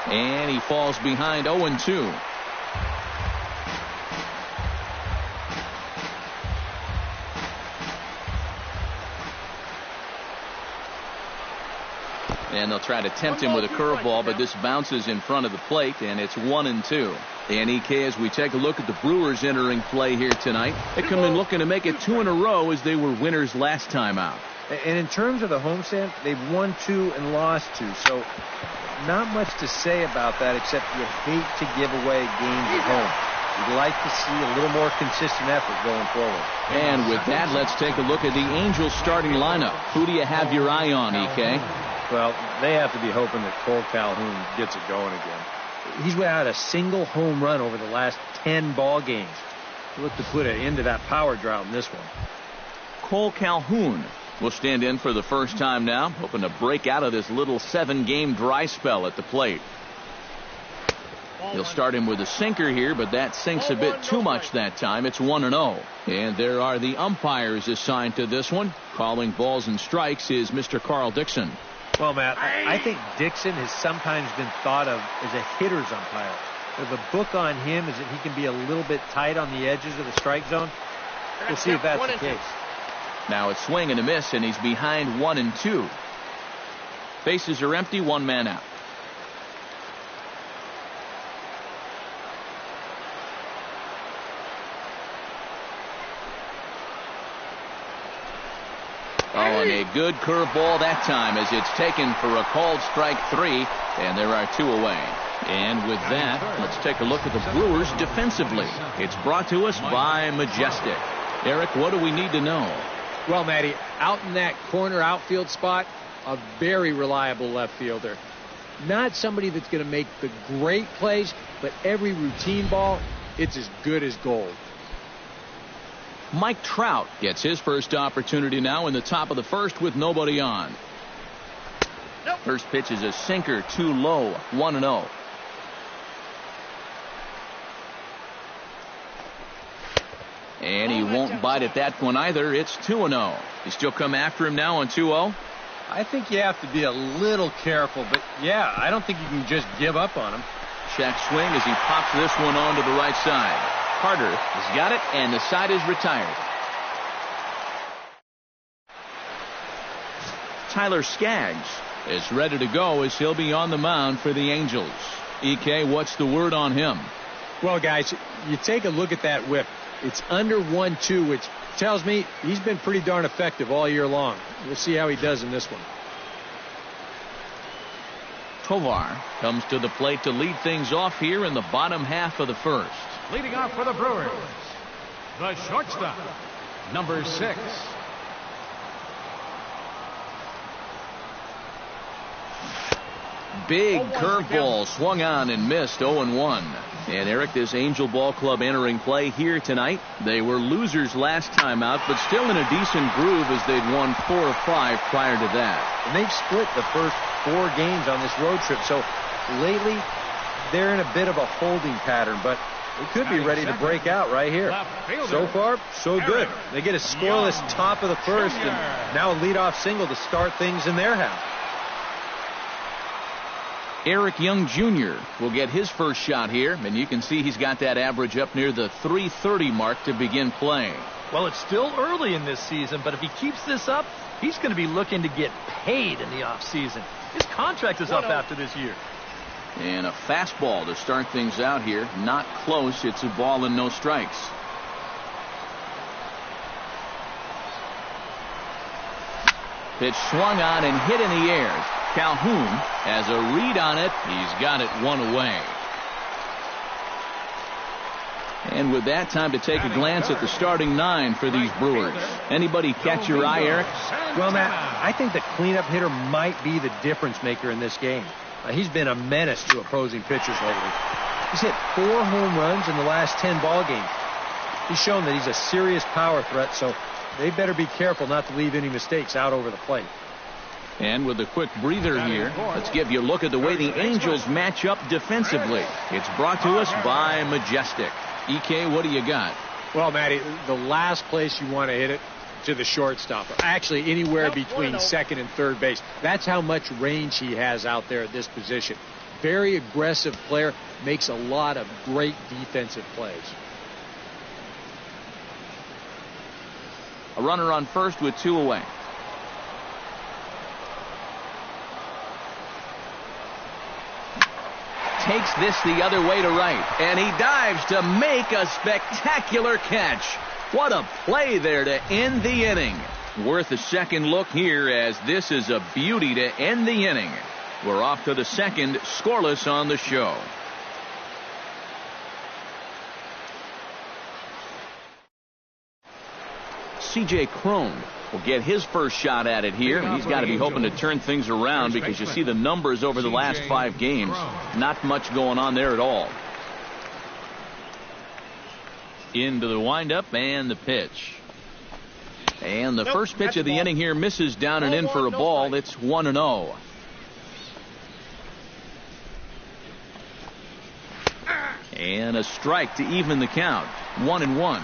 And he falls behind 0-2. And they'll try to tempt him with a curveball, but this bounces in front of the plate, and it's 1-2. And EK, as we take a look at the Brewers entering play here tonight, they come in looking to make it 2 in a row as they were winners last time out. And in terms of the homestand, they've won 2 and lost 2. So not much to say about that, except you hate to give away games at home. You'd like to see a little more consistent effort going forward. And with that, let's take a look at the Angels starting lineup. Who do you have your eye on, EK? Well, they have to be hoping that Cole Calhoun gets it going again. He's without a single home run over the last 10 ball games. Look to put an end to that power drought in this one. Cole Calhoun will stand in for the first time now, hoping to break out of this little 7-game dry spell at the plate. He'll start him with a sinker here, but that sinks a bit too much that time. It's 1-0. And there are the umpires assigned to this one. Calling balls and strikes is Mr. Carl Dixon. Well, Matt, I think Dixon has sometimes been thought of as a hitter's umpire. The book on him is that he can be a little bit tight on the edges of the strike zone. We'll see if that's the case. Now it's swing and a miss, and he's behind 1-2. Bases are empty, 1 man out. Oh, and a good curveball that time as it's taken for a called strike 3, and there are 2 away. And with that, let's take a look at the Brewers defensively. It's brought to us by Majestic. Eric, what do we need to know? Well, Matty, out in that corner outfield spot, a very reliable left fielder. Not somebody that's going to make the great plays, but every routine ball, it's as good as gold. Mike Trout gets his first opportunity now in the top of the first with nobody on. Nope. First pitch is a sinker, too low, 1-0. And he won't bite at that one either. It's 2-0. You still come after him now on 2-0? I think you have to be a little careful, but yeah, I don't think you can just give up on him. Check swing as he pops this one on to the right side. Carter has got it, and the side is retired. Tyler Skaggs is ready to go as he'll be on the mound for the Angels. EK, what's the word on him? Well, guys, you take a look at that whip. It's under 1-2, which tells me he's been pretty darn effective all year long. We'll see how he does in this one. Tovar comes to the plate to lead things off here in the bottom half of the first. Leading off for the Brewers, the shortstop, number 6. Big curveball swung on and missed, 0-1. And Eric, this Angel Ball Club entering play here tonight. They were losers last time out, but still in a decent groove as they'd won 4 or 5 prior to that. And they've split the first 4 games on this road trip. So lately, they're in a bit of a holding pattern, but they could be ready to break out right here. So far, so good. They get a scoreless top of the first, and now a leadoff single to start things in their half. Eric Young Jr. will get his first shot here, and you can see he's got that average up near the 330 mark to begin playing. Well, it's still early in this season, but if he keeps this up, he's going to be looking to get paid in the offseason. His contract is up after this year. And a fastball to start things out here. Not close. It's a ball and no strikes. Pitch swung on and hit in the air. Calhoun has a read on it. He's got it 1 away. And with that, time to take a glance at the starting 9 for these Brewers. Anybody catch your eye, Eric? Well, Matt, I think the cleanup hitter might be the difference maker in this game. He's been a menace to opposing pitchers lately. He's hit 4 home runs in the last 10 ball games. He's shown that he's a serious power threat, so they better be careful not to leave any mistakes out over the plate. And with a quick breather here, let's give you a look at the way the Angels match up defensively. It's brought to us by Majestic. EK, what do you got? Well, Matty, the last place you want to hit it, to the shortstop. Actually, anywhere between second and third base. That's how much range he has out there at this position. Very aggressive player, makes a lot of great defensive plays. A runner on first with 2 away. Takes this the other way to right, and he dives to make a spectacular catch. What a play there to end the inning. Worth a second look here, as this is a beauty to end the inning. We're off to the second, scoreless on the show. C.J. Cron will get his first shot at it here. He's got to be hoping to turn things around, because you see the numbers over the last 5 games. Not much going on there at all. Into the windup and the pitch. And the first pitch of the inning here misses down and in for a ball. It's 1-0. And a strike to even the count. 1-1.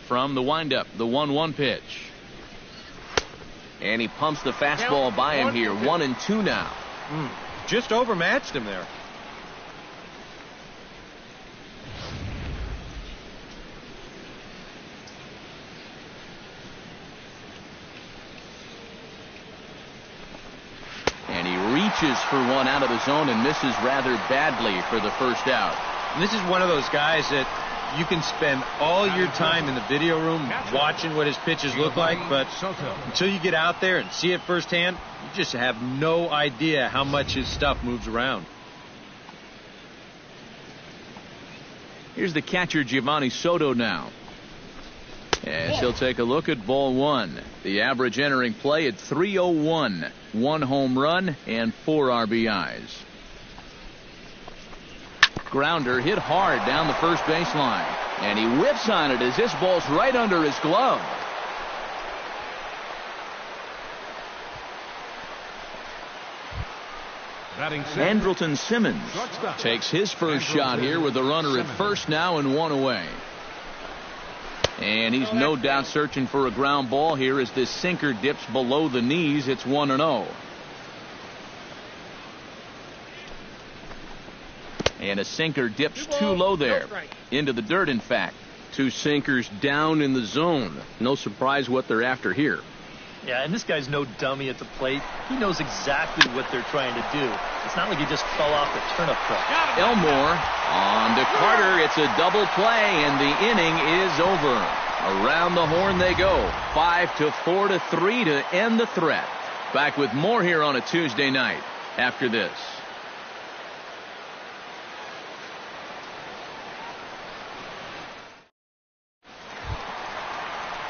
From the windup, the 1-1 pitch. And he pumps the fastball by him here. 1-2 now. Just overmatched him there. And he reaches for one out of the zone and misses rather badly for the first out. And this is one of those guys that you can spend all your time in the video room watching what his pitches look like, but until you get out there and see it firsthand, you just have no idea how much his stuff moves around. Here's the catcher, Giovanni Soto, now. As he'll take a look at ball 1. The average entering play at 301. 1 home run and 4 RBIs. Grounder hit hard down the first baseline, and he whips on it as this ball's right under his glove. Andrelton Simmons takes his first shot here with a runner at first now and 1 away. And he's no doubt searching for a ground ball here as this sinker dips below the knees. It's 1-0. And a sinker dips too low there. Into the dirt, in fact. 2 sinkers down in the zone. No surprise what they're after here. Yeah, and this guy's no dummy at the plate. He knows exactly what they're trying to do. It's not like he just fell off the turnip truck. Elmore on to Carter. It's a double play, and the inning is over. Around the horn they go. 5-4 to 3 to end the threat. Back with more here on a Tuesday night after this.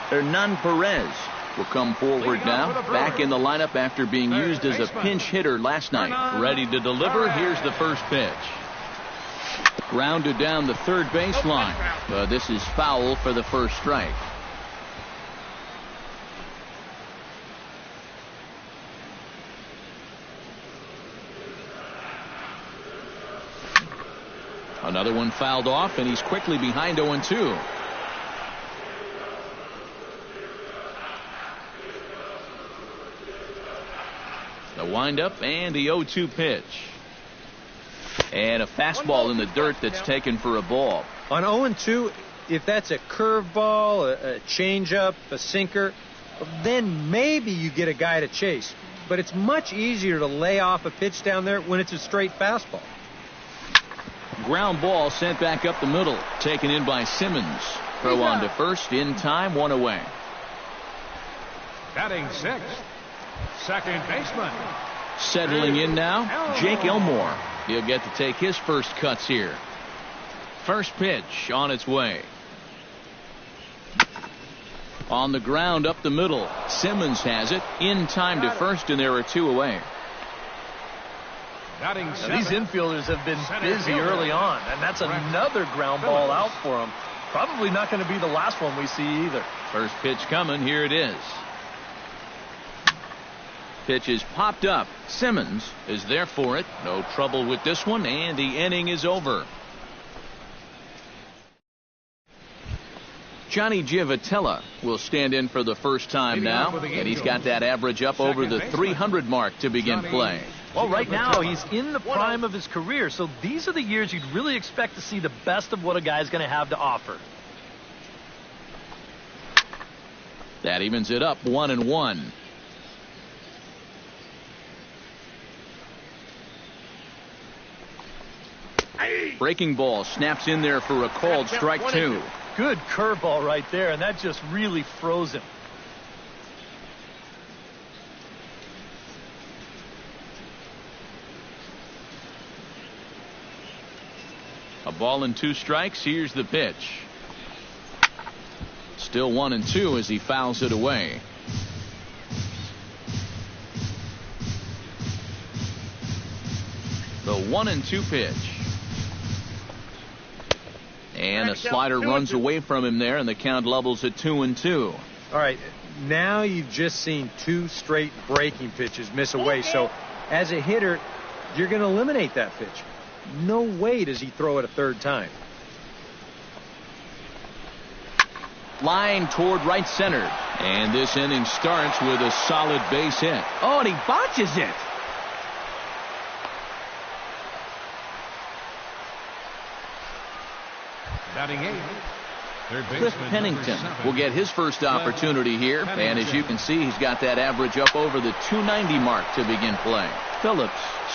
Hernan Perez will come forward now, back in the lineup after being used as a pinch hitter last night. Ready to deliver. Here's the first pitch. Grounded down the third baseline. This is foul for the first strike. Another one fouled off, and he's quickly behind 0-2. The windup and the 0-2 pitch. And a fastball in the dirt that's taken for a ball. On 0-2, if that's a curveball, a changeup, a sinker, then maybe you get a guy to chase. But it's much easier to lay off a pitch down there when it's a straight fastball. Ground ball sent back up the middle. Taken in by Simmons. Throw on to first in time, 1 away. Batting 6th, second baseman. Settling in now, Jake Elmore. He'll get to take his first cuts here. First pitch on its way. On the ground up the middle. Simmons has it in time to first, and there are 2 away. Now, these infielders have been busy early on, and that's another ground ball out for them. Probably not going to be the last one we see either. First pitch coming. Here it is. Pitch is popped up. Simmons is there for it. No trouble with this one, and the inning is over. Johnny Giavotella will stand in for the first time now, and he's got that average up over the 300 mark to begin play. Well, right now, he's in the prime of his career, so these are the years you'd really expect to see the best of what a guy's going to have to offer. That evens it up 1-1. Breaking ball snaps in there for a called strike 2. Good curveball right there, and that just really froze him. A ball and 2 strikes. Here's the pitch. Still 1-2 as he fouls it away. The 1-2 pitch. And a slider runs away from him there, and the count levels at 2-2. All right, now you've just seen 2 straight breaking pitches miss away. So as a hitter, you're going to eliminate that pitch. No way does he throw it a third time. Line toward right center. And this inning starts with a solid base hit. Oh, and he botches it. Batting 8. Cliff Pennington will get his first opportunity here. And as you can see, he's got that average up over the 290 mark to begin play. Phillips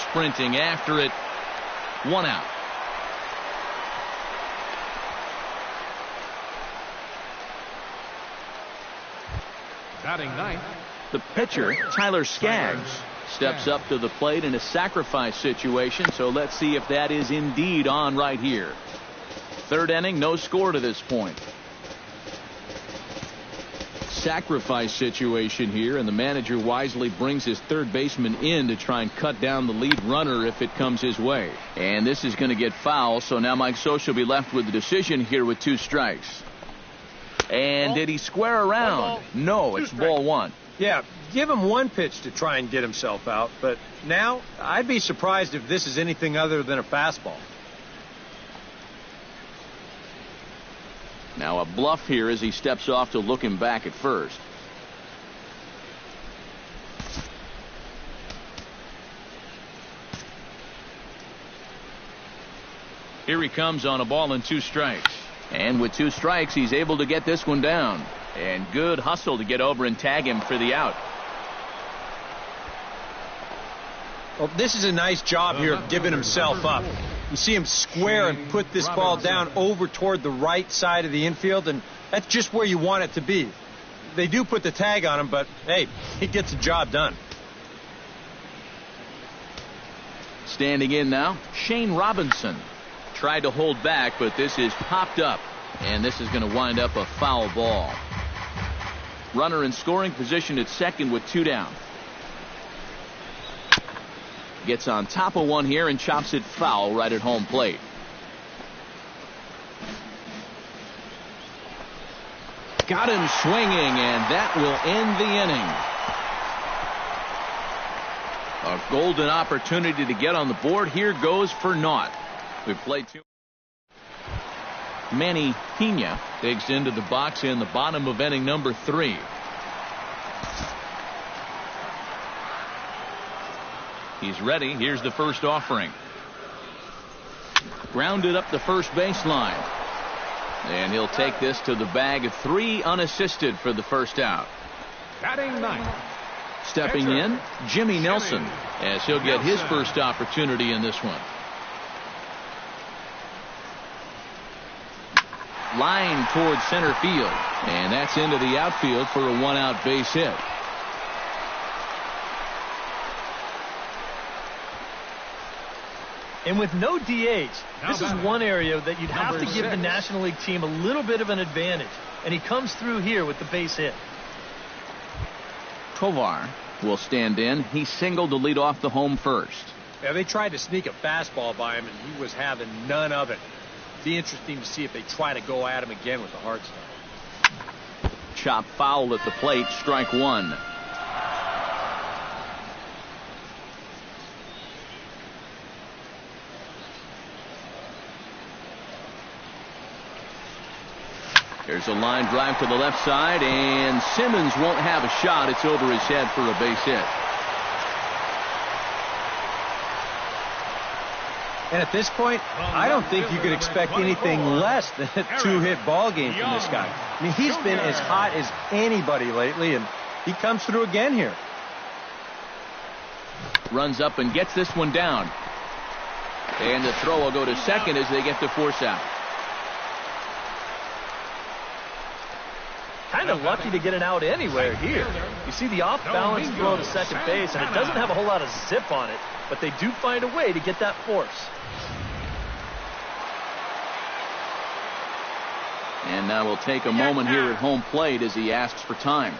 sprinting after it. 1 out. Batting 9. The pitcher, Tyler Skaggs, steps up to the plate in a sacrifice situation. So let's see if that is indeed on right here. Third inning, no score to this point. Sacrifice situation here, and the manager wisely brings his third baseman in to try and cut down the lead runner if it comes his way. And this is going to get foul, so now Mike Socha will be left with the decision here with 2 strikes. And did he square around? No, it's ball 1. Yeah, give him 1 pitch to try and get himself out, but now I'd be surprised if this is anything other than a fastball. Now a bluff here as he steps off to look him back at first. Here he comes on a ball and 2 strikes. And with 2 strikes, he's able to get this one down. And good hustle to get over and tag him for the out. Well, this is a nice job here of giving himself up. You see him square and put this ball down over toward the right side of the infield, and that's just where you want it to be. They do put the tag on him, but, hey, he gets the job done. Standing in now, Shane Robinson. Tried to hold back, but this is popped up, and this is going to wind up a foul ball. Runner in scoring position at second with 2 down. Gets on top of one here and chops it foul right at home plate. Got him swinging, and that will end the inning. A golden opportunity to get on the board here goes for naught. We've played 2. Manny Pena digs into the box in the bottom of inning number 3. He's ready. Here's the first offering. Grounded up the first baseline. And he'll take this to the bag of 3 unassisted for the first out. Batting 9. Stepping in, Jimmy Nelson, as he'll get his first opportunity in this one. Line towards center field. And that's into the outfield for a 1-out base hit. And with no DH, this is one area that you'd have to give the National League team a little bit of an advantage. And he comes through here with the base hit. Tovar will stand in. He singled to lead off the home first. Yeah, they tried to sneak a fastball by him, and he was having none of it. Be interesting to see if they try to go at him again with the hard stuff. Chop foul at the plate, strike 1. There's a line drive to the left side, and Simmons won't have a shot. It's over his head for a base hit. And at this point, I don't think you could expect anything less than a 2-hit ball game from this guy. I mean, he's been as hot as anybody lately, and he comes through again here. Runs up and gets this one down. And the throw will go to second as they get the force out. Kind of lucky to get it out anywhere here. You see the off-balance throw to second base, and it doesn't have a whole lot of zip on it, but they do find a way to get that force. And now we'll take a moment here at home plate as he asks for time.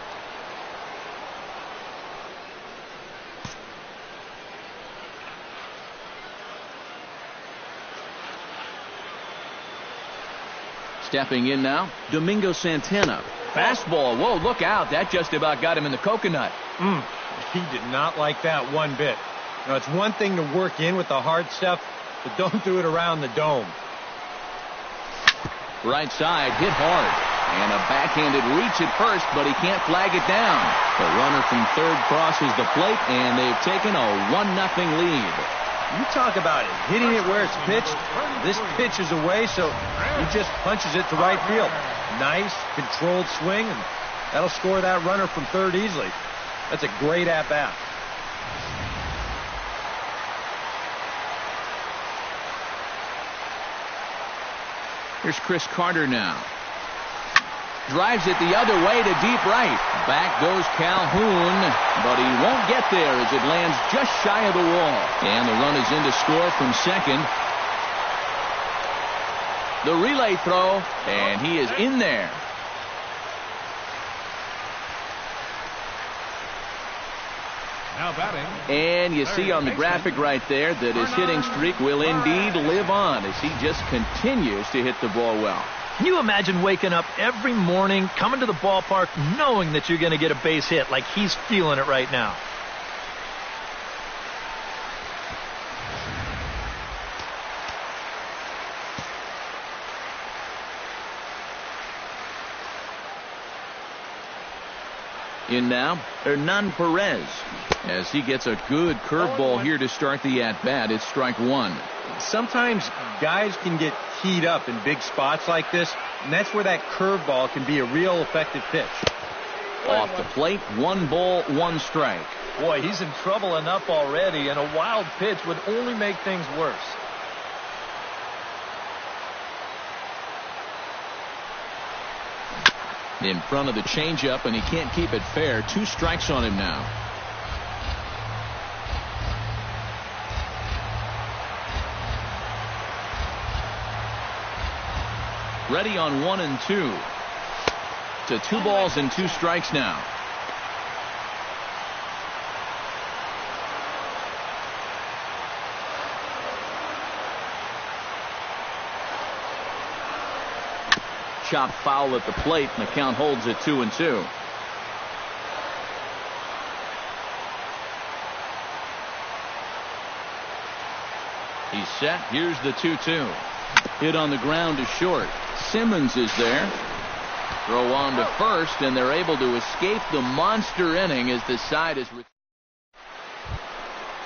Stepping in now, Domingo Santana. Fastball. Whoa, look out. That just about got him in the coconut. He did not like that one bit. Now, it's one thing to work in with the hard stuff, but don't do it around the dome. Right side, hit hard. And a backhanded reach at first, but he can't flag it down. The runner from third crosses the plate, and they've taken a 1-0 lead. You talk about it, hitting it where it's pitched. This pitch is away, so he just punches it to right field. Nice, controlled swing, and that'll score that runner from third easily. That's a great at-bat. Here's Chris Carter now. Drives it the other way to deep right. Back goes Calhoun, but he won't get there as it lands just shy of the wall. And the run is in to score from second. The relay throw, and he is in there. Now batting. And you see on the graphic right there that his hitting streak will indeed live on as he just continues to hit the ball well. Can you imagine waking up every morning, coming to the ballpark, knowing that you're going to get a base hit like he's feeling it right now? In now, Hernan Perez. As he gets a good curveball here to start the at-bat, it's strike one. Sometimes guys can get keyed up in big spots like this, and that's where that curveball can be a real effective pitch. Off the plate, 1 ball, 1 strike. Boy, he's in trouble enough already, and a wild pitch would only make things worse. In front of the changeup, and he can't keep it fair. 2 strikes on him now. Ready on 1 and 2. To 2 balls and 2 strikes now. Chop foul at the plate, and the count holds at 2 and 2. He's set. Here's the 2-2. Hit on the ground to short. Simmons is there. Throw on to first, and they're able to escape the monster inning as the side is.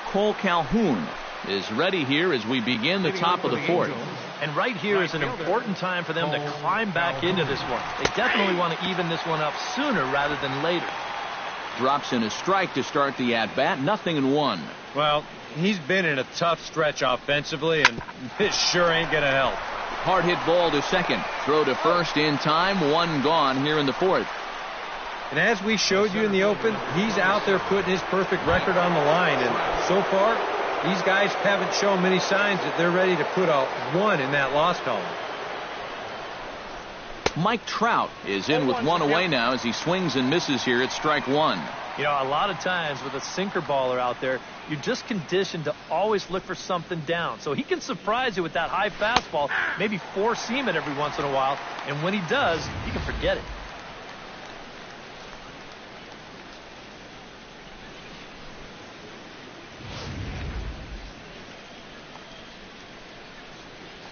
Cole Calhoun is ready here as we begin the top of the 4th. And right here is an important time for them to climb back into this one. They definitely want to even this one up sooner rather than later. Drops in a strike to start the at-bat. 0-1. Well, he's been in a tough stretch offensively, and this sure ain't going to help. Hard hit ball to second. Throw to first in time. 1 gone here in the 4th. And as we showed you in the open, he's out there putting his perfect record on the line. And so far, these guys haven't shown many signs that they're ready to put a 1 in that loss column. Mike Trout is in with 1 away now as he swings and misses here at strike 1. You know, a lot of times with a sinker baller out there, you're just conditioned to always look for something down. So he can surprise you with that high fastball, maybe 4-seam it every once in a while. And when he does, you can forget it.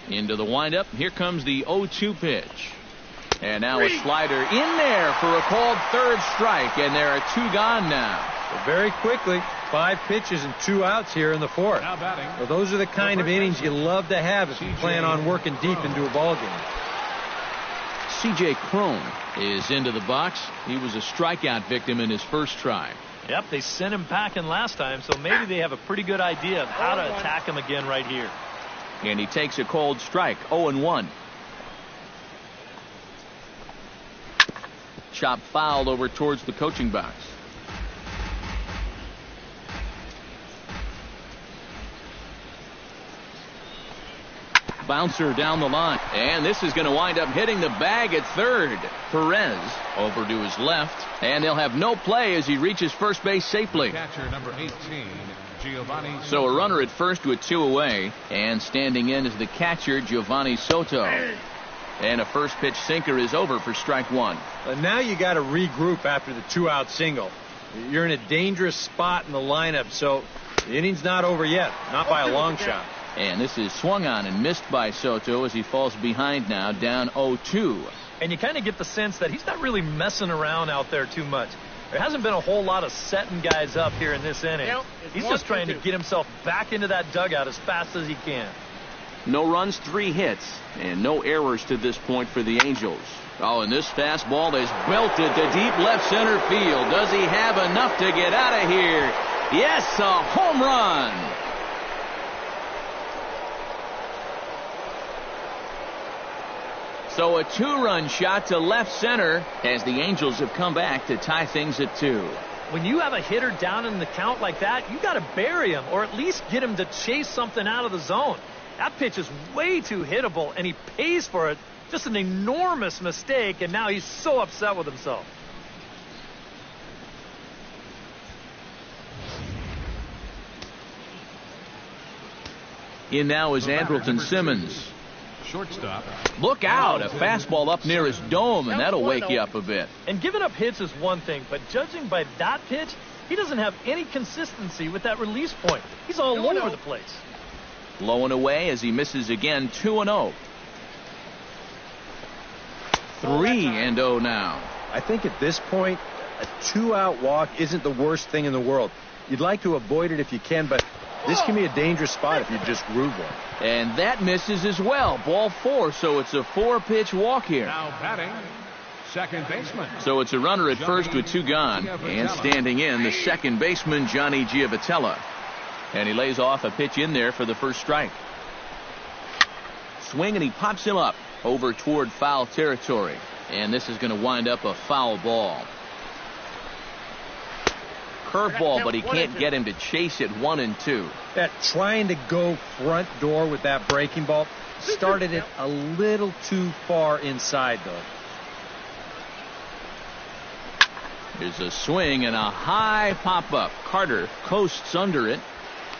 Into the windup. Here comes the 0-2 pitch. And now a slider in there for a called third strike, and there are 2 gone now. So very quickly, 5 pitches and 2 outs here in the 4th. Now batting. Well, those are the kind of innings you love to have if you plan on working deep into a ball game. C.J. Cron is into the box. He was a strikeout victim in his first try. Yep, they sent him packing last time, so maybe they have a pretty good idea of how to attack him again right here. And he takes a cold strike, 0-1. Chop fouled over towards the coaching box. Bouncer down the line, and this is going to wind up hitting the bag at third. Perez over to his left, and they'll have no play as he reaches first base safely. Catcher number 18, Giovanni. So a runner at first with 2 away, and standing in is the catcher Giovanni Soto. And a first pitch sinker is over for strike 1. Now you got to regroup after the 2-out single. You're in a dangerous spot in the lineup, so the inning's not over yet, not by a long shot. And this is swung on and missed by Soto as he falls behind now, down 0-2. And you kind of get the sense that he's not really messing around out there too much. There hasn't been a whole lot of setting guys up here in this inning. He's just trying to get himself back into that dugout as fast as he can. No runs, 3 hits, and no errors to this point for the Angels. Oh, and this fastball is belted to deep left center field. Does he have enough to get out of here? Yes, a home run. So a 2-run shot to left center as the Angels have come back to tie things at 2. When you have a hitter down in the count like that, you got to bury him or at least get him to chase something out of the zone. That pitch is way too hittable, and he pays for it. Just an enormous mistake, and now he's so upset with himself. In now is Andrelton Simmons. Shortstop. Look out, a fastball up near his dome, and that'll wake you up a bit. And giving up hits is one thing, but judging by that pitch, he doesn't have any consistency with that release point. He's all over the place. Low and away as he misses again, 2-0. 3-0 now. I think at this point, a 2-out walk isn't the worst thing in the world. You'd like to avoid it if you can, but this can be a dangerous spot if you just groove one. And that misses as well. Ball 4, so it's a 4-pitch walk here. Now batting, second baseman. So it's a runner at first with 2 gone. And standing in, the second baseman, Johnny Giavotella. And he lays off a pitch in there for the first strike. Swing, and he pops him up over toward foul territory. And this is going to wind up a foul ball. Curveball, but he can't get him to chase it 1-2. That trying to go front door with that breaking ball started it a little too far inside, though. There's a swing and a high pop-up. Carter coasts under it.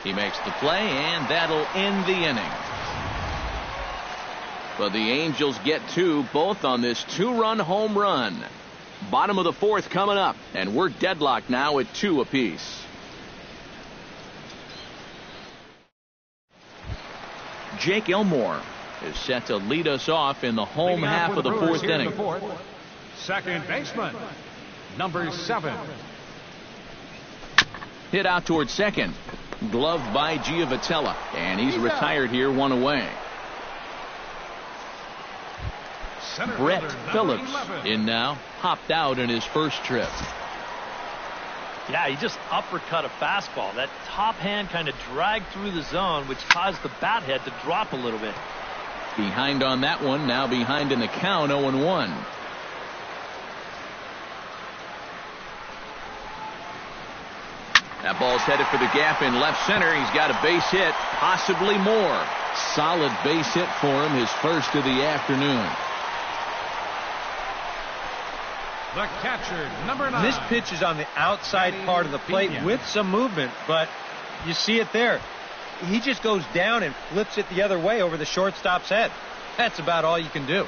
He makes the play, and that'll end the inning. But the Angels get 2, both on this 2-run home run. Bottom of the 4th coming up, and we're deadlocked now at 2 apiece. Jake Elmore is set to lead us off in the home half of the 4th inning. Second baseman, number 7. Hit out towards second. Gloved by Giavotella, and he's retired here, 1 away. Brett Phillips in now, hopped out in his first trip. Yeah, he just uppercut a fastball. That top hand kind of dragged through the zone, which caused the bat head to drop a little bit. Behind on that one, now behind in the count, 0-1. That ball's headed for the gap in left center. He's got a base hit, possibly more. Solid base hit for him, his first of the afternoon. The catcher, number 9. This pitch is on the outside part of the plate with some movement, but you see it there. He just goes down and flips it the other way over the shortstop's head. That's about all you can do.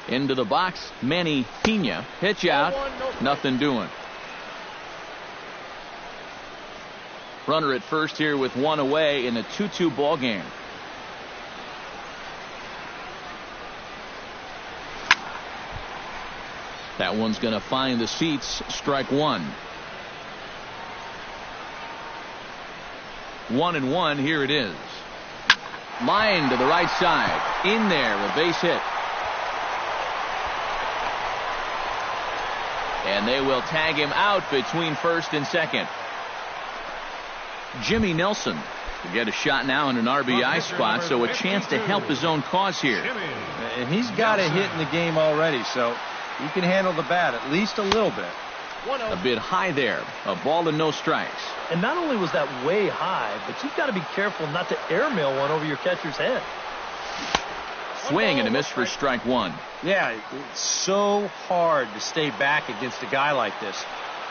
Into the box, Manny Pena. Pitch out, nothing doing. Runner at first here with one away in a 2-2 ball game. That one's going to find the seats. Strike one. 1-1. Here it is. Line to the right side. In there, a base hit. And they will tag him out between first and second. Jimmy Nelson will get a shot now in an RBI spot, so a chance to help his own cause here. And he's got a hit in the game already, so he can handle the bat at least a little bit. A bit high there. A ball and no strikes. And not only was that way high, but you've got to be careful not to airmail one over your catcher's head. Swing and a miss for strike one. Yeah, it's so hard to stay back against a guy like this.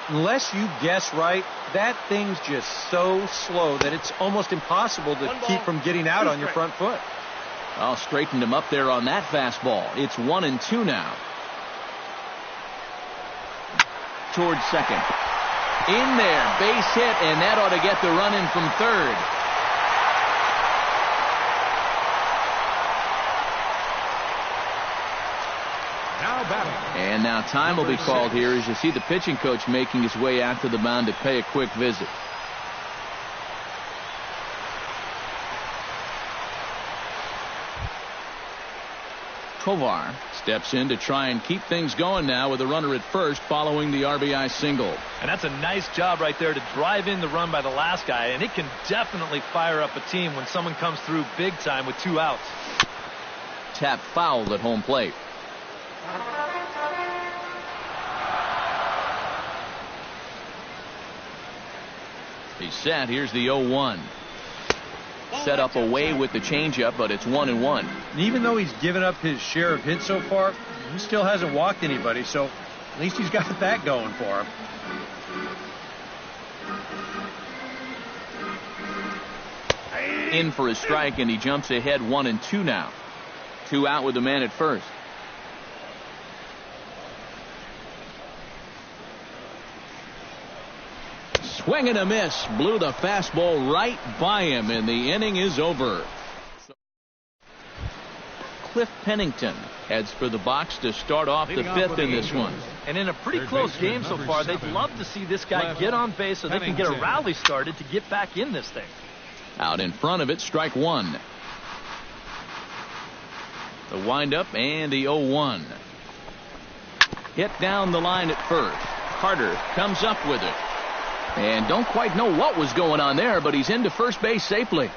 Unless you guess right, that thing's just so slow that it's almost impossible to keep from getting out on your front foot. Well, straightened him up there on that fastball. It's 1-2 now. Towards second. In there, base hit, and that ought to get the run in from third. And now time will be called here as you see the pitching coach making his way out to the mound to pay a quick visit. Kovar steps in to try and keep things going now with a runner at first following the RBI single. And that's a nice job right there to drive in the run by the last guy, and it can definitely fire up a team when someone comes through big time with 2 outs. Tap fouled at home plate. He's set. Here's the 0-1. Set up away with the changeup, but it's 1-1. And even though he's given up his share of hits so far, he still hasn't walked anybody, so at least he's got that going for him. In for a strike, and he jumps ahead 1-2 now. 2 out with the man at first. Swing and a miss. Blew the fastball right by him, and the inning is over. Cliff Pennington heads for the box to start off the 5th in this one. And in a pretty close game so far, they'd love to see this guy get on base so they can get a rally started to get back in this thing. Out in front of it, strike one. The windup and the 0-1. Hit down the line at first. Carter comes up with it. And don't quite know what was going on there, but he's into first base safely.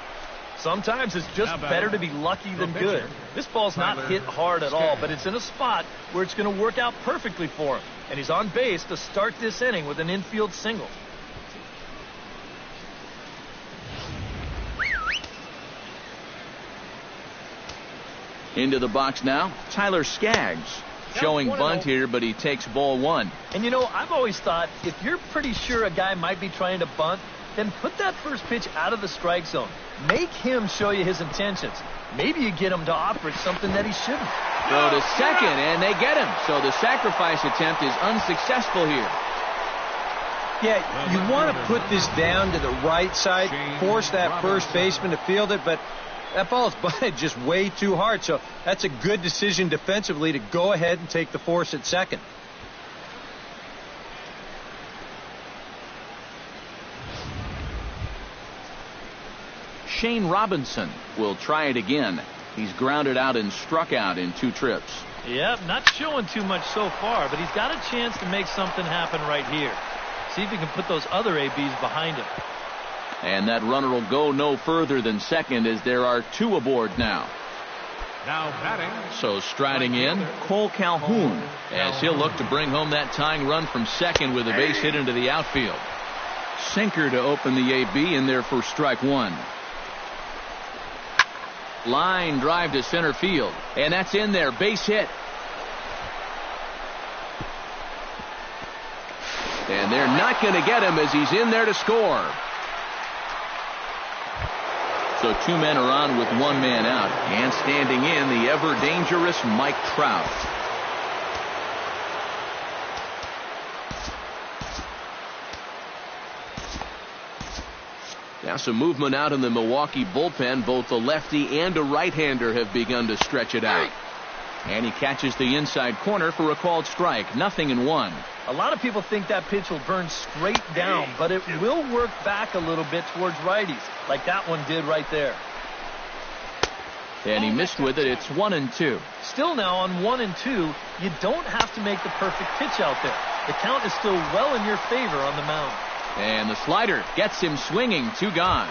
Sometimes it's just better to be lucky than good. This ball's not hit hard at all, but it's in a spot where it's going to work out perfectly for him. And he's on base to start this inning with an infield single. Into the box now, Tyler Skaggs. Showing bunt here, but he takes ball one. And you know, I've always thought if you're pretty sure a guy might be trying to bunt, then put that first pitch out of the strike zone. Make him show you his intentions. Maybe you get him to offer something that he shouldn't. Throw to second, and they get him. So the sacrifice attempt is unsuccessful here. Yeah, you want to put this down to the right side, force that first baseman to field it, but that ball is bunted just way too hard, so that's a good decision defensively to go ahead and take the force at second. Shane Robinson will try it again. He's grounded out and struck out in 2 trips. Yep, not showing too much so far, but he's got a chance to make something happen right here. See if he can put those other ABs behind him. And that runner will go no further than second as there are 2 aboard now. Now batting. So striding in, Cole Calhoun, as he'll look to bring home that tying run from second with a base hit into the outfield. Sinker to open the AB in there for strike one. Line drive to center field, and that's in there, base hit. And they're not going to get him as he's in there to score. So 2 men are on with 1 man out, and standing in, the ever dangerous Mike Trout. Now some movement out in the Milwaukee bullpen. Both the lefty and a right-hander have begun to stretch it out. And he catches the inside corner for a called strike. 0-1. A lot of people think that pitch will burn straight down, but it will work back a little bit towards righties, like that one did right there. And he missed with it. It's 1-2. Still now on 1-2, you don't have to make the perfect pitch out there. The count is still well in your favor on the mound. And the slider gets him swinging. 2 gone.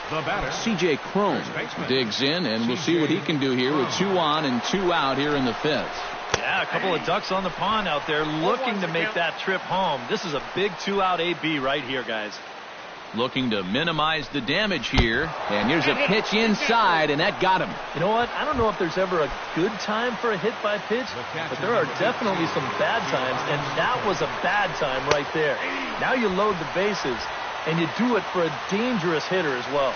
The batter, C.J. Cron digs in, and we'll see what he can do here with 2 on and 2 out here in the 5th. Yeah, a couple of ducks on the pond out there looking to make that trip home. This is a big 2-out AB right here, guys. Looking to minimize the damage here. And here's a pitch inside, and that got him. You know what? I don't know if there's ever a good time for a hit by pitch, but there are definitely some bad times, and that was a bad time right there. Now you load the bases, and you do it for a dangerous hitter as well.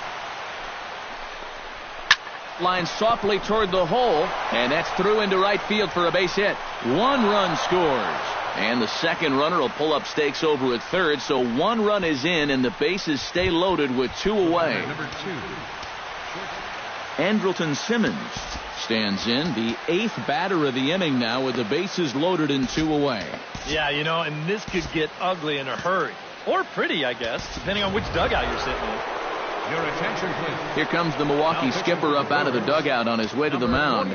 Line softly toward the hole, and that's through into right field for a base hit. 1 run scores. And the second runner will pull up stakes over at third, so 1 run is in, and the bases stay loaded with 2 away. Andrelton Simmons stands in, the 8th batter of the inning now with the bases loaded and 2 away. Yeah, you know, and this could get ugly in a hurry. Or pretty, I guess, depending on which dugout you're sitting in. Your attention, please. Here comes the Milwaukee skipper up out of the dugout on his way to the mound.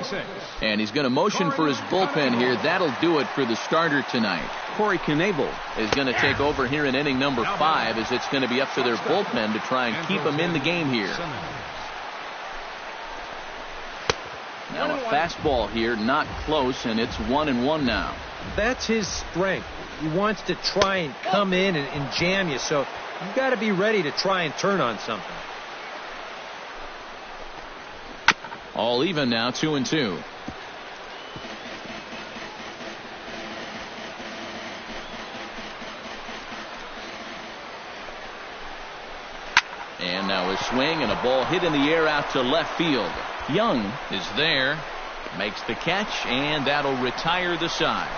And he's going to motion for his bullpen here. That'll do it for the starter tonight. Corey Knebel is going to take over here in inning number 5, as it's going to be up to their bullpen to try and keep him in the game here. Now a fastball here, not close, and it's 1-1 now. That's his strength. He wants to try and come in and jam you, so you've got to be ready to try and turn on something. All even now, 2-2. And now a swing and a ball hit in the air out to left field. Young is there, makes the catch, and that'll retire the side.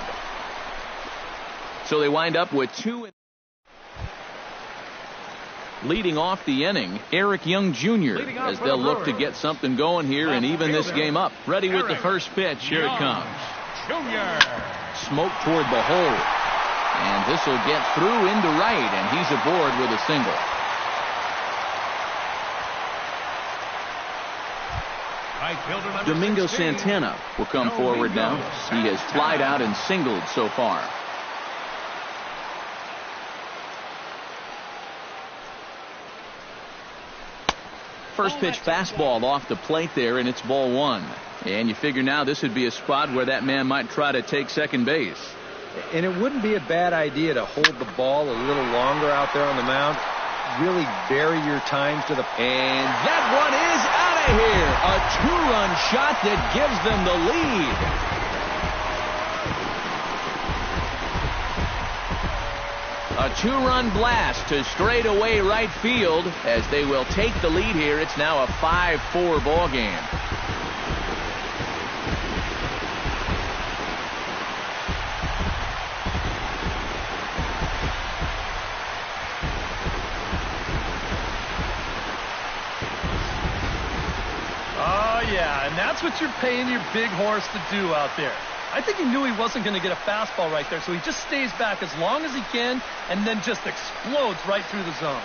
So they wind up with 2. Leading off the inning, Eric Young Jr., as they'll look to get something going here and even this game up. Ready with the first pitch. Here it comes. Smoke toward the hole. And this will get through into right, and he's aboard with a single. Domingo Santana will come forward now. He has flied out and singled so far. First pitch fastball off the plate there, and it's ball 1. And you figure now this would be a spot where that man might try to take second base. And it wouldn't be a bad idea to hold the ball a little longer out there on the mound. Really vary your times to the... And that one is out of here. A 2-run shot that gives them the lead. A 2-run blast to straightaway right field as they will take the lead here. It's now a 5-4 ball game. Oh, yeah, and that's what you're paying your big horse to do out there. I think he knew he wasn't going to get a fastball right there, so he just stays back as long as he can and then just explodes right through the zone.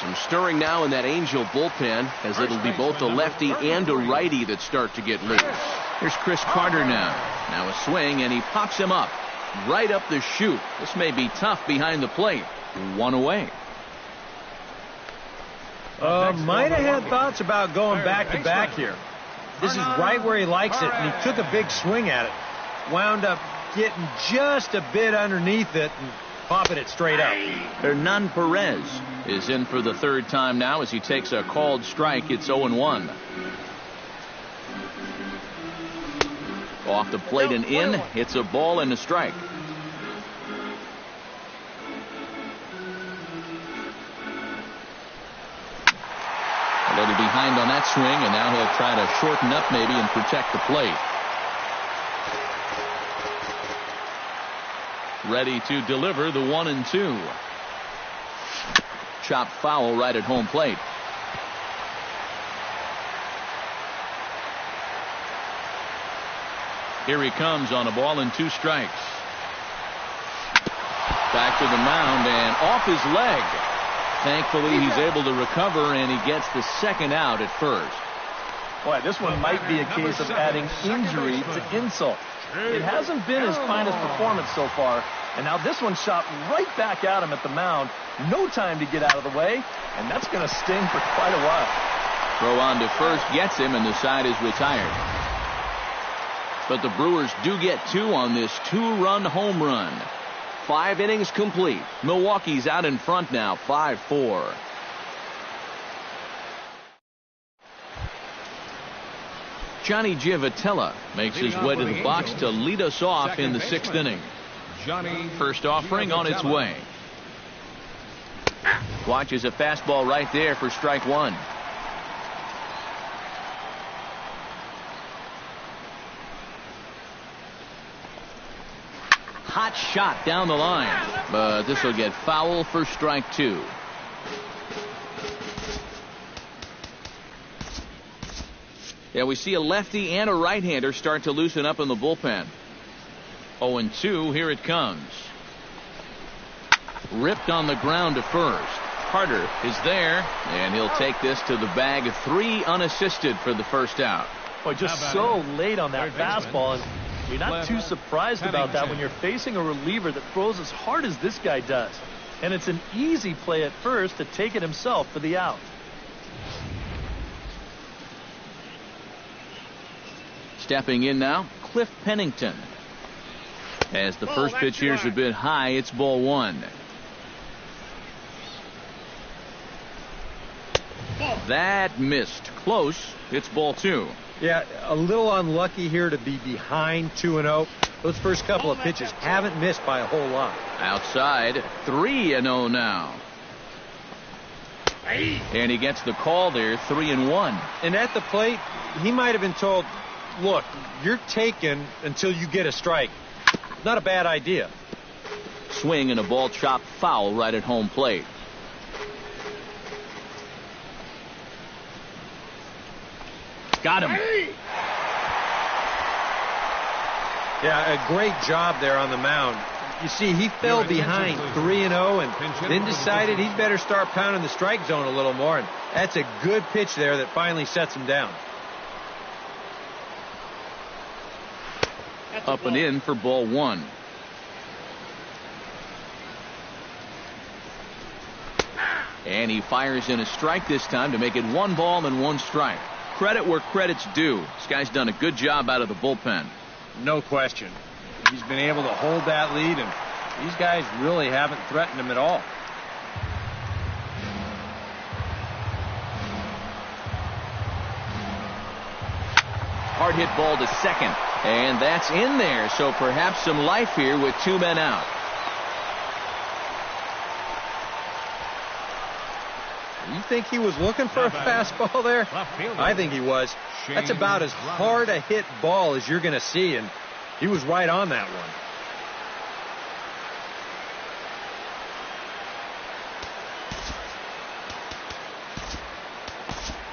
Some stirring now in that Angel bullpen, as it'll be both a lefty and a righty that start to get loose. Here's Chris Carter now. Now a swing, and he pops him up right up the chute. This may be tough behind the plate. 1 away. Might have had thoughts about going back-to-back here. This is right where he likes it, and he took a big swing at it. Wound up getting just a bit underneath it and popping it straight up. Hernan Perez is in for the 3rd time now as he takes a called strike. It's 0-1. Off the plate and in. It's a ball and a strike. A little behind on that swing, and now he'll try to shorten up maybe and protect the plate. ready to deliver the 1-2. Chopped foul right at home plate. Here he comes on a ball and 2 strikes. Back to the mound and off his leg. Thankfully, he's able to recover, and he gets the second out at first. Boy, this one might be a case of adding injury to insult. It hasn't been his finest performance so far, and now this one shot right back at him at the mound. No time to get out of the way, and that's going to sting for quite a while. Throw on to first gets him, and the side is retired. But the Brewers do get 2 on this 2-run home run. 5 innings complete. Milwaukee's out in front now, 5-4. Johnny Giavotella makes his way to the box to lead us off in the 6th inning. First offering on its way. Watches a fastball right there for strike 1. Hot shot down the line, but this will get foul for strike 2. Yeah, we see a lefty and a right-hander start to loosen up in the bullpen. 0-2, here it comes. Ripped on the ground to first. Carter is there, and he'll take this to the bag. 3 unassisted for the first out. Boy, just so late on that fastball, and you're not too surprised about that when you're facing a reliever that throws as hard as this guy does. And it's an easy play at first to take it himself for the out. Stepping in now, Cliff Pennington. As the first pitch here's a bit high, it's ball 1. That missed. Close. It's ball 2. Yeah, a little unlucky here to be behind 2-0. Those first couple of pitches haven't missed by a whole lot. Outside, 3-0 now. And he gets the call there, 3-1. And at the plate, he might have been told, look, you're taken until you get a strike. Not a bad idea. Swing and a ball chopped foul right at home plate. Got him. Yeah, a great job there on the mound. You see, he fell behind 3-0 and then decided he'd better start pounding the strike zone a little more. And that's a good pitch there that finally sets him down. Up and in for ball 1. And he fires in a strike this time to make it 1 ball and 1 strike. Credit where credit's due. This guy's done a good job out of the bullpen. No question. He's been able to hold that lead, and these guys really haven't threatened him at all. Hard hit ball to second, and that's in there, so perhaps some life here with 2 men out. You think he was looking for a fastball there? I think he was. That's about as hard a hit ball as you're going to see, and he was right on that one.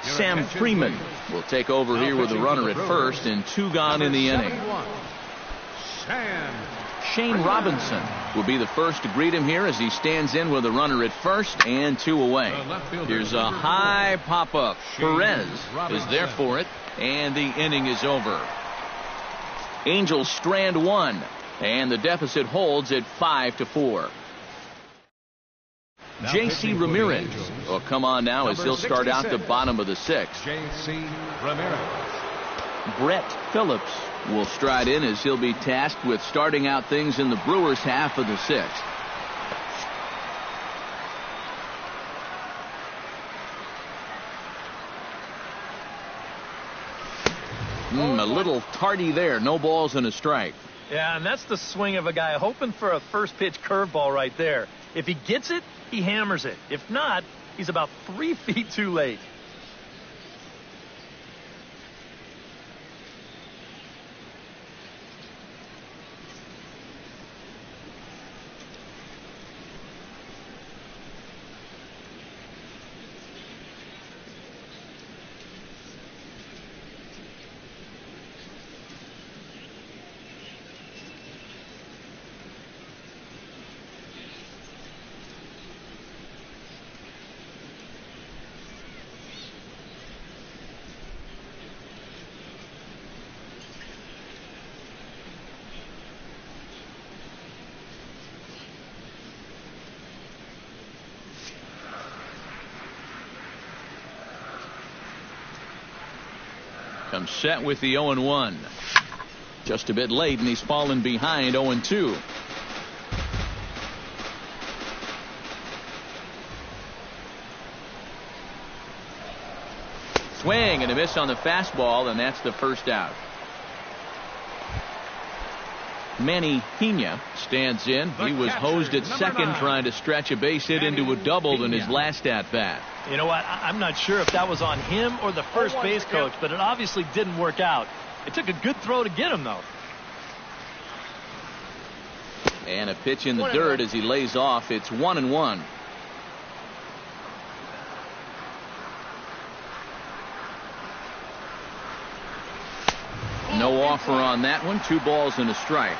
Sam Freeman will take over here with a runner at first and 2 gone in the inning. Shane Robinson will be the first to greet him here as he stands in with a runner at first and 2 away. Here's a high pop-up. Perez is there for it, and the inning is over. Angels strand 1, and the deficit holds at 5-4. J.C. Ramirez will come on now as he'll start out the bottom of the 6th. J.C. Ramirez. Brett Phillips will stride in as he'll be tasked with starting out things in the Brewers' half of the 6th. A little tardy there. No balls and a strike. Yeah, and that's the swing of a guy hoping for a first pitch curveball right there. If he gets it, he hammers it. If not, he's about 3 feet too late. I'm set with the 0-1. Just a bit late, and he's fallen behind 0-2. Swing and a miss on the fastball, and that's the first out. Manny Pena stands in. He was hosed at second, trying to stretch a base hit into a double in his last at-bat. You know what? I'm not sure if that was on him or the first base coach, but it obviously didn't work out. It took a good throw to get him, though. And a pitch in the dirt as he lays off. It's 1-1. No offer on that one. 2 balls and a strike.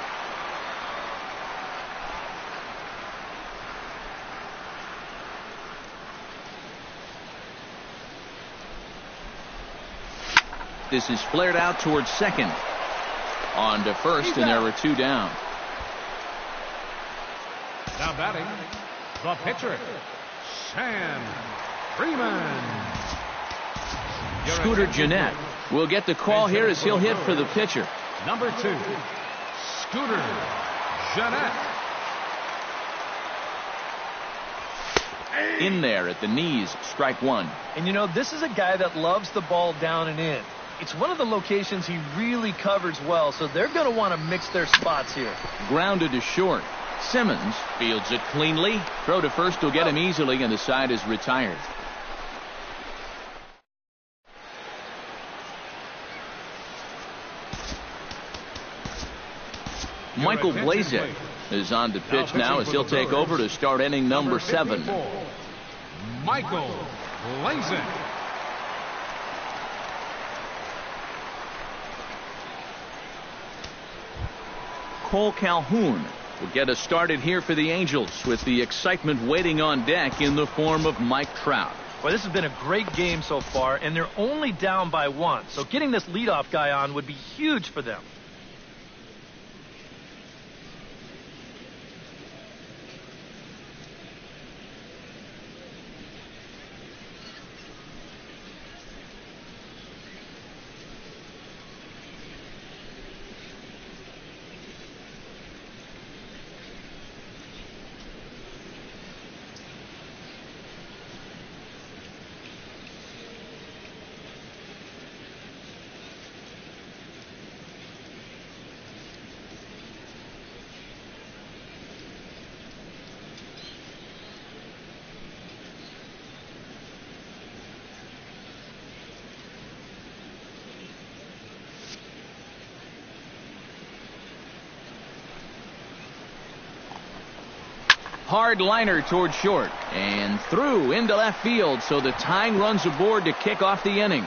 This is flared out towards second. On to first, and there were 2 down. Now batting, the pitcher, Sam Freeman. Scooter Gennett will get the call here as he'll hit for the pitcher. Number 2, Scooter Gennett. In there at the knees, strike 1. And you know, this is a guy that loves the ball down and in. It's one of the locations he really covers well, so they're going to want to mix their spots here. Grounded to short. Simmons fields it cleanly. Throw to first will get him easily, and the side is retired. Michael Blazek is on to pitch now as he'll take over to start inning number 7. Michael Blazek. Cole Calhoun will get us started here for the Angels, with the excitement waiting on deck in the form of Mike Trout. Well, this has been a great game so far, and they're only down by 1. So getting this leadoff guy on would be huge for them. Hard liner toward short and through into left field, so the tying runs aboard to kick off the inning.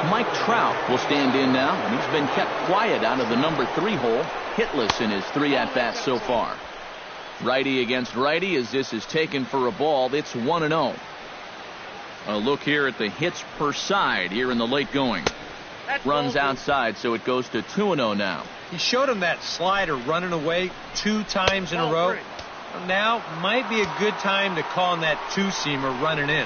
Mike Trout will stand in now, and he's been kept quiet out of the number 3 hole, hitless in his 3 at-bats so far. Righty against righty as this is taken for a ball. It's 1-0. A look here at the hits per side here in the late going. Runs outside, so it goes to 2-0 now. He showed him that slider running away 2 times in a row. Now might be a good time to call him that 2-seamer running in.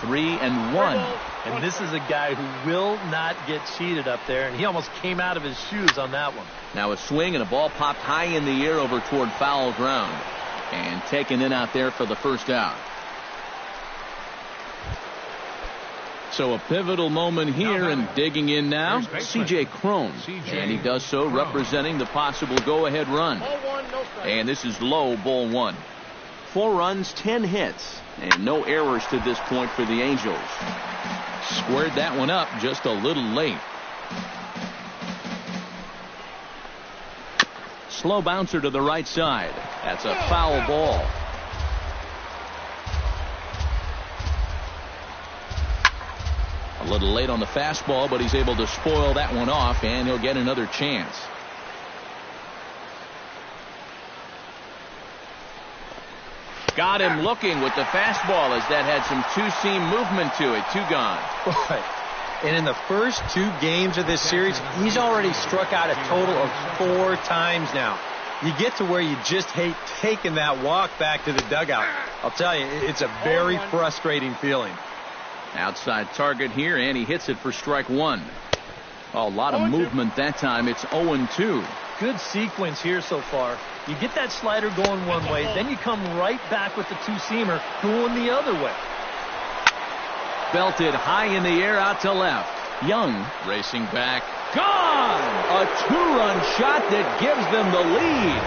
3-1. And this is a guy who will not get cheated up there, and he almost came out of his shoes on that one. Now a swing and a ball popped high in the air over toward foul ground, and taken in out there for the first out. So a pivotal moment here, and digging in now, C.J. Cron. And he does so representing the possible go-ahead run. And this is low, ball 1. 4 runs, 10 hits, and no errors to this point for the Angels. Squared that one up just a little late. Slow bouncer to the right side. That's a foul ball. A little late on the fastball, but he's able to spoil that one off, and he'll get another chance. Got him looking with the fastball as that had some 2-seam movement to it. 2 gone. Boy. And in the first 2 games of this series, he's already struck out a total of 4 times now. You get to where you just hate taking that walk back to the dugout. I'll tell you, it's a very frustrating feeling. Outside target here, and he hits it for strike one. Oh, a lot of movement that time. It's 0-2. Good sequence here so far. You get that slider going one way, then you come right back with the two-seamer going the other way. Belted high in the air out to left. Young racing back. Gone! A two-run shot that gives them the lead.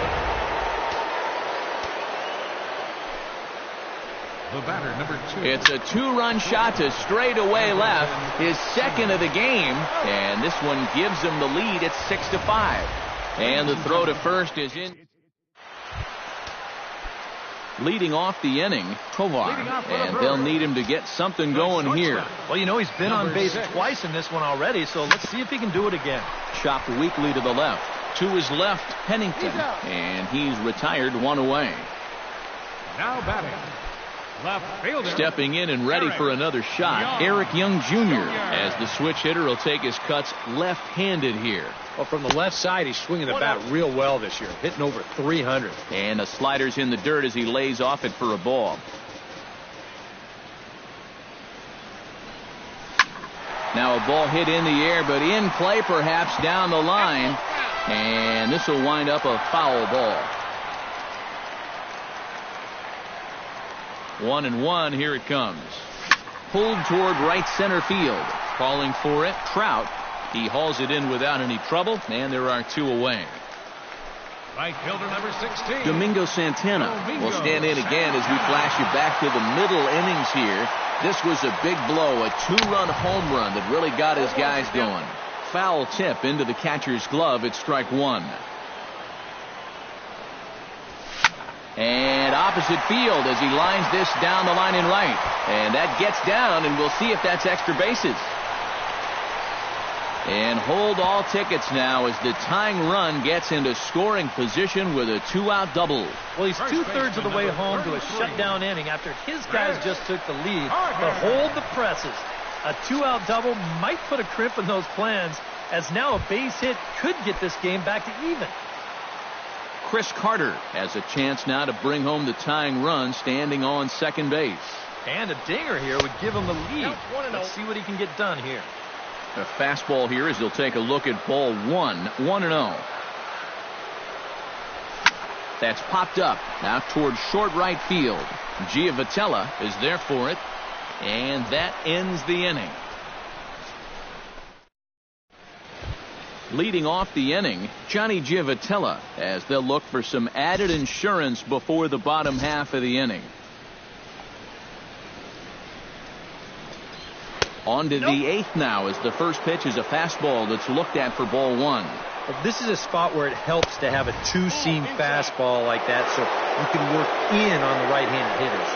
The batter, number 2. It's a two-run shot to straightaway left, his second of the game, and this one gives him the lead. It's 6-5. And the throw to first is in. Leading off the inning, Tovar, and they'll need him to get something going here. Well, you know, he's been on base twice in this one already, so let's see if he can do it again. Chopped weakly to the left. To his left, Pennington, and he's retired one away. Now batting, left fielder. Stepping in and ready for another shot, Eric Young Jr., as the switch hitter will take his cuts left-handed here. Well, from the left side, he's swinging the bat real well this year, hitting over 300. And the slider's in the dirt as he lays off it for a ball. Now a ball hit in the air, but in play perhaps down the line. And this will wind up a foul ball. 1-1, here it comes. Pulled toward right center field. Calling for it, Trout. He hauls it in without any trouble, and there are two away. Right fielder number 16. Domingo Santana will stand in again as we flash you back to the middle innings here. This was a big blow, a two-run home run that really got his guys going. Foul tip into the catcher's glove. It's strike one. And opposite field as he lines this down the line in right. And that gets down, and we'll see if that's extra bases. And hold all tickets now as the tying run gets into scoring position with a two-out double. Well, he's two-thirds of the way home to a shutdown inning after his guys just took the lead. But hold the presses. A two-out double might put a crimp in those plans, as now a base hit could get this game back to even. Chris Carter has a chance now to bring home the tying run, standing on second base. And a dinger here would give him the lead. Let's see what he can get done here. A fastball here as they'll take a look at ball one. 1-0. That's popped up out towards short right field. Giavotella is there for it, and that ends the inning. Leading off the inning, Johnny Giavotella, as they'll look for some added insurance before the bottom half of the inning. On to the eighth now as the first pitch is a fastball that's looked at for ball one. Well, this is a spot where it helps to have a two-seam fastball like that so you can work in on the right-handed hitters.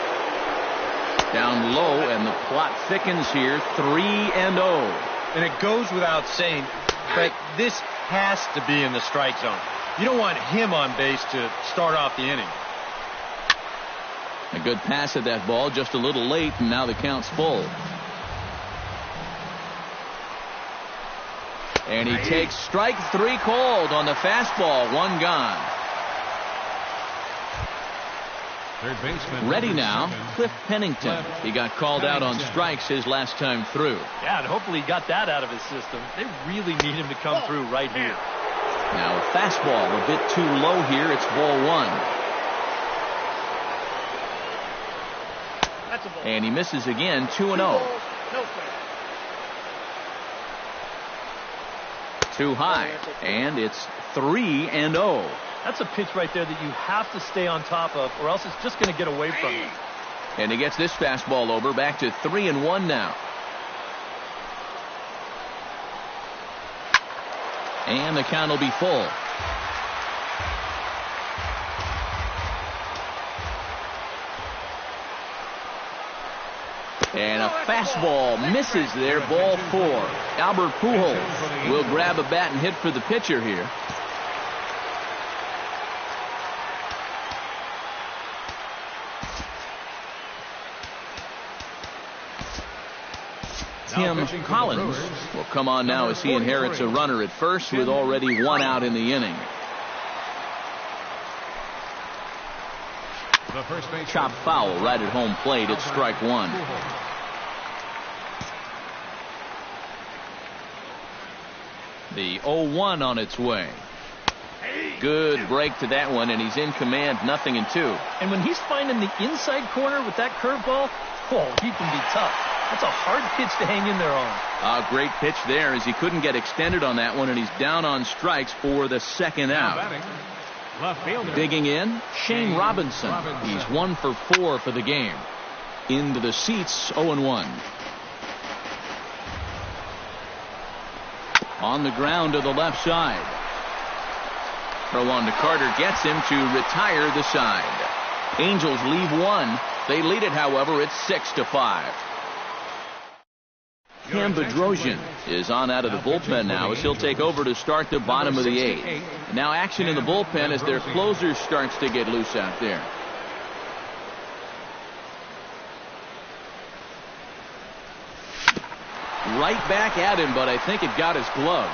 Down low, and the plot thickens here, 3-0. And it goes without saying, but this has to be in the strike zone. You don't want him on base to start off the inning. A good pass at that ball, just a little late, and now the count's full. And he takes strike three called on the fastball. One gone. Third baseman. Ready now, Cliff Pennington. He got called out on strikes his last time through. Yeah, and hopefully he got that out of his system. They really need him to come through right here. Now a fastball a bit too low here. It's ball one. And he misses again, 2-0. Too high, and it's 3-0. That's a pitch right there that you have to stay on top of, or else it's just going to get away from you. And he gets this fastball over, back to 3-1 now. And the count will be full. And a fastball misses there, ball four. Albert Pujols will grab a bat and hit for the pitcher here. Tim Collins will come on now as he inherits a runner at first with already one out in the inning. The first base. Chop foul right at home plate. It's strike one. The 0-1 on its way. Good break to that one, and he's in command, 0-2. And when he's finding the inside corner with that curveball, he can be tough. That's a hard pitch to hang in there on. A great pitch there as he couldn't get extended on that one, and he's down on strikes for the second out. Left fielder. Digging in, Shane Robinson. He's 1 for 4 for the game. Into the seats, 0-1. On the ground to the left side. Throw on to Carter gets him to retire the side. Angels leave one. They lead it, however. It's 6-5. Cam Bedrosian is on out of the bullpen now as he'll take over to start the bottom of the 8th. Now action in the bullpen as their closer starts to get loose out there. Right back at him, but I think it got his glove.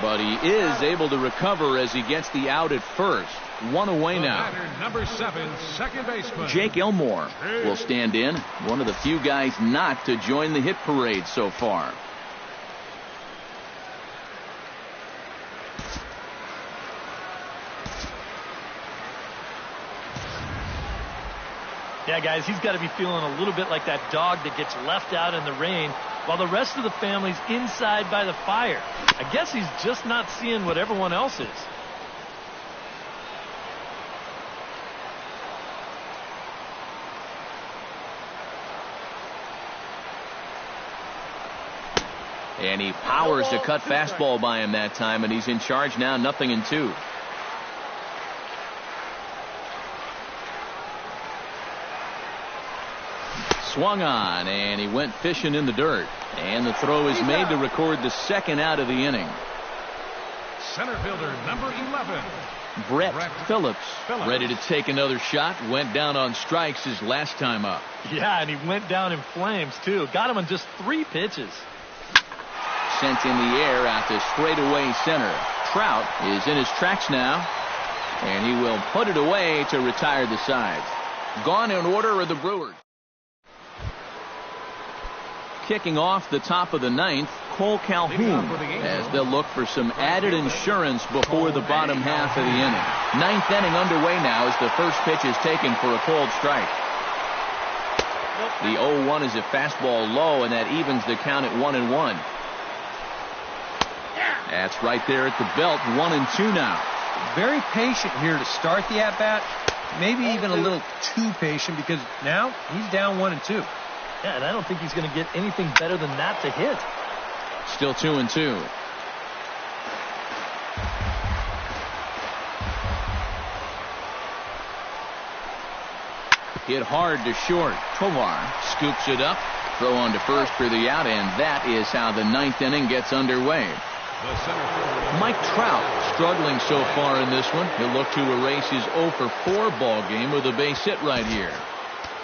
But he is able to recover as he gets the out at first. One away now. Number 7, second baseman. Jake Elmore will stand in. One of the few guys not to join the hit parade so far. Yeah, guys, he's got to be feeling a little bit like that dog that gets left out in the rain while the rest of the family's inside by the fire. I guess he's just not seeing what everyone else is. And he powers a cut fastball by him that time, and he's in charge now, 0-2. Swung on, and he went fishing in the dirt. And the throw is made to record the second out of the inning. Center fielder, number 11. Brett Phillips, ready to take another shot. Went down on strikes his last time up. Yeah, and he went down in flames, too. Got him on just 3 pitches. Sent in the air out to straightaway center. Trout is in his tracks now, and he will put it away to retire the side. Gone in order are the Brewers. Kicking off the top of the 9th, Cole Calhoun, as they'll look for some added insurance before the bottom half of the inning. 9th inning underway now as the first pitch is taken for a cold strike. The 0-1 is a fastball low, and that evens the count at 1-1. That's right there at the belt, 1-2 now. Very patient here to start the at-bat. Maybe even a little too patient because now he's down 1-2. Yeah, and I don't think he's going to get anything better than that to hit. Still 2-2. Hit hard to short. Tovar scoops it up. Throw on to first for the out, and that is how the 9th inning gets underway. Mike Trout struggling so far in this one. He'll look to erase his 0-for-4 ball game with a base hit right here.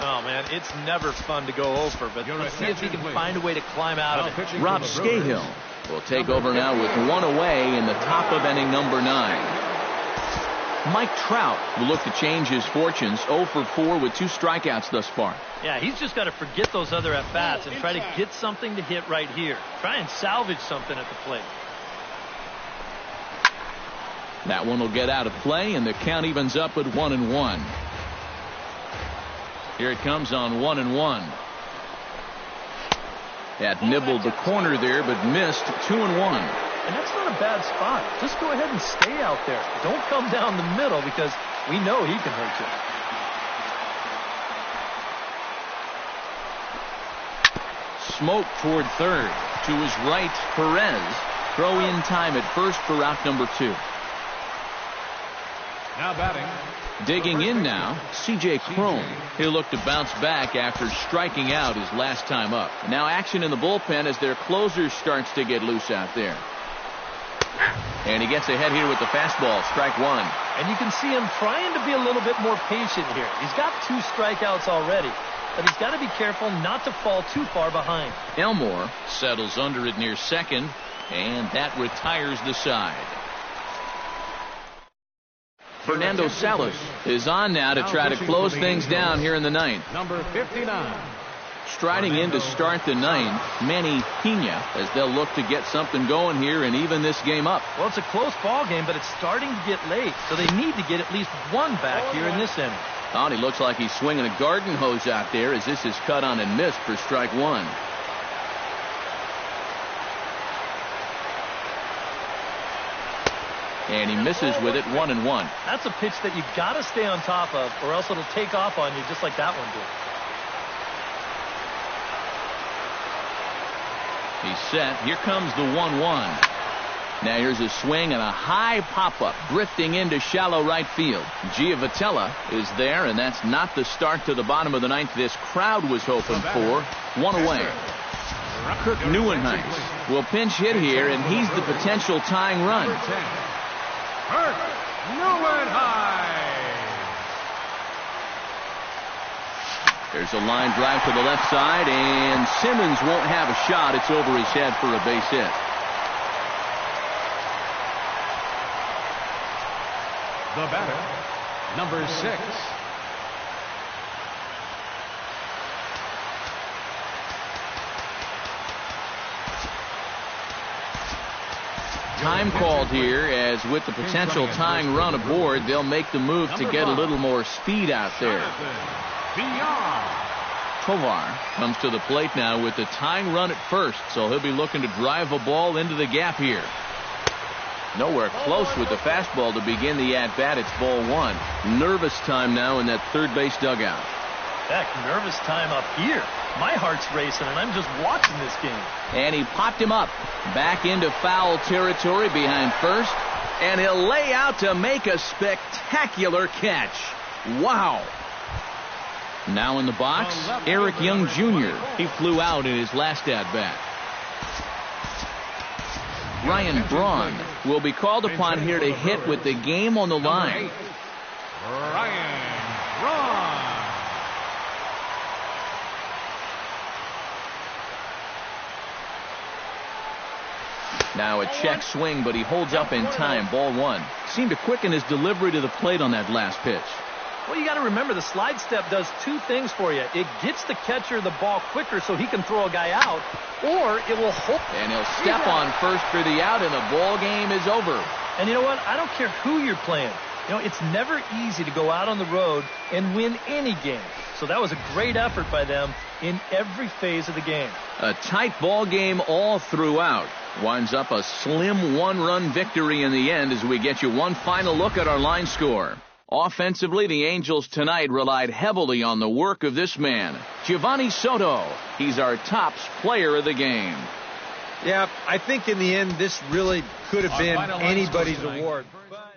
Oh, man, it's never fun to go over, but let's see if he can find a way to climb out of it. Rob Scahill will take over now with 1 away in the top of inning number 9. Mike Trout will look to change his fortunes. 0-for-4 with 2 strikeouts thus far. Yeah, he's just got to forget those other at-bats and try to get something to hit right here. Try and salvage something at the plate. That one will get out of play, and the count evens up at 1-1. Here it comes on 1-1. That nibbled the corner there, but missed. 2-1. And that's not a bad spot. Just go ahead and stay out there. Don't come down the middle because we know he can hurt you. Smoke toward third. To his right, Perez. Throw in time at first for out number 2. Now batting. Digging in now, C.J. Cron. He'll look to bounce back after striking out his last time up. Now action in the bullpen as their closer starts to get loose out there. And he gets ahead here with the fastball, strike 1. And you can see him trying to be a little bit more patient here. He's got 2 strikeouts already, but he's got to be careful not to fall too far behind. Elmore settles under it near second, and that retires the side. Fernando Salas is on now to try to close things down here in the ninth. Number 59. Striding in to start the ninth, Manny Pena, as they'll look to get something going here and even this game up. Well, it's a close ball game, but it's starting to get late, so they need to get at least one back here in this inning. Oh, he looks like he's swinging a garden hose out there as this is cut on and missed for strike one. And he misses with it, 1-1. That's a pitch that you got to stay on top of, or else it'll take off on you just like that one did. He's set. Here comes the 1-1. Now here's a swing and a high pop-up drifting into shallow right field. Giavotella is there, and that's not the start to the bottom of the ninth this crowd was hoping for. One away. Kirk Neuenhuis will pinch hit here, and he's the potential tying run. Kirk Neuenhuis. There's a line drive to the left side, and Simmons won't have a shot. It's over his head for a base hit. The batter, number 6. Time called here, as with the potential tying run aboard, they'll make the move to get a little more speed out there. Tovar comes to the plate now with the tying run at first, so he'll be looking to drive a ball into the gap here. Nowhere close with the fastball to begin the at-bat. It's ball one. Nervous time now in that third base dugout. Heck, nervous time up here. My heart's racing, and I'm just watching this game. And he popped him up. Back into foul territory behind first. And he'll lay out to make a spectacular catch. Wow. Now in the box, Eric Young Jr. He flew out in his last at-bat. Ryan Braun will be called upon here to hit with the game on the line. Ryan Braun. Now a check swing, but he holds up in time. Ball one. Seemed to quicken his delivery to the plate on that last pitch. Well, you got to remember the slide step does two things for you. It gets the catcher the ball quicker so he can throw a guy out, or it will hope. And he'll step on first for the out, and the ball game is over. And you know what? I don't care who you're playing. You know, it's never easy to go out on the road and win any game. So that was a great effort by them in every phase of the game. A tight ball game all throughout. Winds up a slim one-run victory in the end as we get you one final look at our line score. Offensively, the Angels tonight relied heavily on the work of this man, Giovanni Soto. He's our tops player of the game. Yeah, I think in the end, this really could have been anybody's award. But